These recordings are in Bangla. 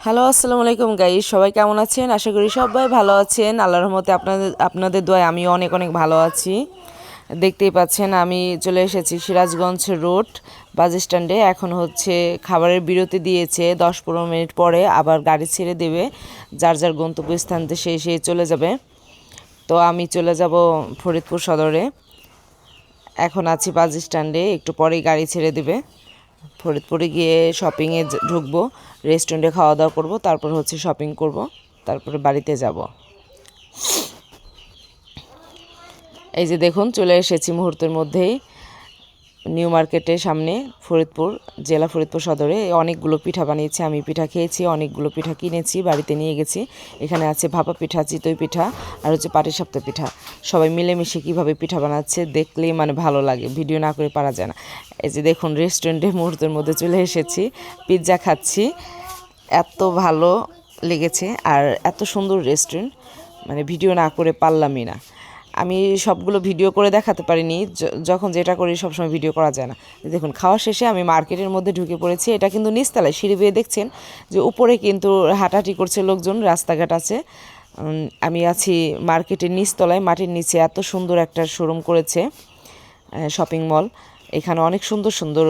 হ্যালো, আসসালামু আলাইকুম গাইস। সবাই কেমন আছেন? আশা করি সবাই ভালো আছেন। আল্লাহর রহমতে আপনাদের দোয়ায় আমি অনেক অনেক ভালো আছি। দেখতেই পাচ্ছেন আমি চলে এসেছি সিরাজগঞ্জ রোড বাস স্ট্যান্ডে। এখন হচ্ছে খাবারের বিরতি দিয়েছে, 10-15 মিনিট পরে আবার গাড়ি ছেড়ে দেবে। যার যার গন্তব্যস্থানতে সে চলে যাবে। তো আমি চলে যাব ফরিদপুর সদরে। এখন আছি বাস স্ট্যান্ডে, একটু পরেই গাড়ি ছেড়ে দেবে। ফরিদপুরে গিয়ে শপিংয়ে ঢুকবো, রেস্টুরেন্টে খাওয়া দাওয়া করব, তারপর হচ্ছে শপিং করব, তারপরে বাড়িতে যাব। এই যে দেখুন চলে এসেছি মুহূর্তের মধ্যেই নিউ মার্কেটের সামনে, জেলা ফরিদপুর সদরে। অনেকগুলো পিঠা বানিয়েছি, আমি পিঠা খেয়েছি, অনেকগুলো পিঠা কিনেছি, বাড়িতে নিয়ে গেছি। এখানে আছে ভাপা পিঠা, চিতই পিঠা আর হচ্ছে পাটিসাপটা পিঠা। সবাই মিলেমিশে কীভাবে পিঠা বানাচ্ছে দেখলেই ভালো লাগে, ভিডিও না করে পারা যায় না। এই যে দেখুন রেস্টুরেন্টে মুহূর্তের মধ্যে চলে এসেছি, পিৎজা খাচ্ছি। এত ভালো লেগেছে আর এত সুন্দর রেস্টুরেন্ট, ভিডিও না করে পারলামই না। আমি সবগুলো ভিডিও করে দেখাতে পারিনি, যখন যেটা করি সবসময় ভিডিও করা যায় না। দেখুন খাওয়া শেষে আমি মার্কেটের মধ্যে ঢুকে পড়েছি। এটা কিন্তু নিচতলায়, সিঁড়ি বেয়ে দেখছেন যে উপরে কিন্তু হাঁটাহাঁটি করছে লোকজন, রাস্তাঘাট আছে। আমি আছি মার্কেটের নিচতলায়, মাটির নিচে। এত সুন্দর একটা শোরুম করেছে শপিং মল। এখানে অনেক সুন্দর সুন্দর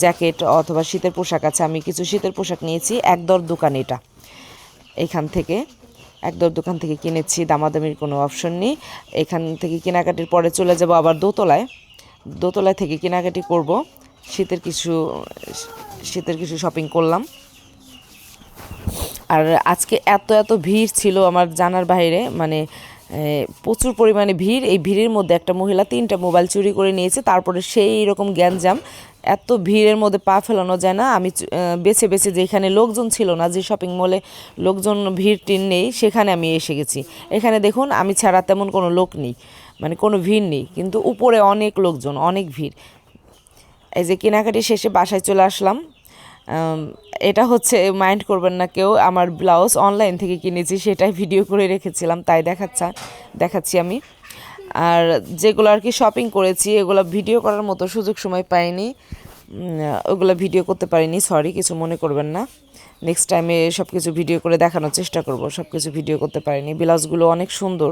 জ্যাকেট অথবা শীতের পোশাক আছে। আমি কিছু শীতের পোশাক নিয়েছি একদর দোকান, এটা এখান থেকে একদর দোকান থেকে কিনেছি, দামাদামির কোনো অপশন নেই। এখান থেকে কেনাকাটির পরে চলে যাব আবার দোতলায় থেকে কেনাকাটি করব। শীতের কিছু শপিং করলাম। আর আজকে এত এত ভিড় ছিল আমার জানার বাইরে, প্রচুর পরিমাণে ভিড়। এই ভিড়ের মধ্যে একটা মহিলা 3টা মোবাইল চুরি করে নিয়েছে, তারপরে সেই রকম গ্যাঞ্জাম। এত ভিড়ের মধ্যে পা ফেলানো যায় না। আমি বেছে বেছে যেখানে লোকজন ছিল না, যে শপিং মলে লোকজন ভিড় টিন নেই, সেখানে আমি এসে গেছি। এখানে দেখুন আমি ছাড়া তেমন কোনো লোক নেই, কোনো ভিড় নেই, কিন্তু উপরে অনেক লোকজন, অনেক ভিড়। এই যে কেনাকাটি শেষে বাসায় চলে আসলাম। এটা হচ্ছে মাইন্ড করবেন না কেউ, আমার ব্লাউজ অনলাইন থেকে কিনেছি, সেটাই ভিডিও করে রেখেছিলাম, তাই দেখাচ্ছি আমি। আর যেগুলো আর কি শপিং করেছি এগুলো ভিডিও করার মতো সুযোগ সময় পাইনি, ওগুলো ভিডিও করতে পারিনি, সরি, কিছু মনে করবেন না। নেক্সট টাইমে সব কিছু ভিডিও করে দেখানোর চেষ্টা করব। সব কিছু ভিডিও করতে পারিনি। ব্লাউজগুলো অনেক সুন্দর,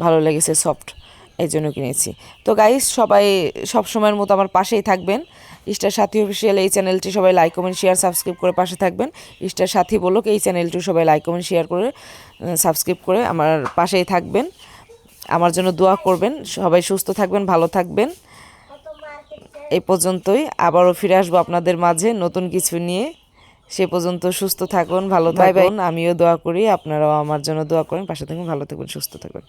ভালো লেগেছে, সফট, এই জন্য কিনেছি। তো গাইস, সবাই সব সময়ের মতো আমার পাশেই থাকবেন। স্টার সাথী অফিসিয়াল এই চ্যানেলটি সবাই লাইক কমেন্ট শেয়ার সাবস্ক্রাইব করে পাশে থাকবেন। স্টার সাথী বলুক এই চ্যানেলটি সবাই লাইক কমেন্ট শেয়ার করে সাবস্ক্রাইব করে আমার পাশেই থাকবেন। আমার জন্য দোয়া করবেন। সবাই সুস্থ থাকবেন, ভালো থাকবেন। এই পর্যন্তই, আবারও ফিরে আসবো আপনাদের মাঝে নতুন কিছু নিয়ে। সে পর্যন্ত সুস্থ থাকুন, ভালো থাকুন। আমিও দোয়া করি, আপনারাও আমার জন্য দোয়া করেন, পাশে থাকুন, ভালো থাকবেন, সুস্থ থাকবেন।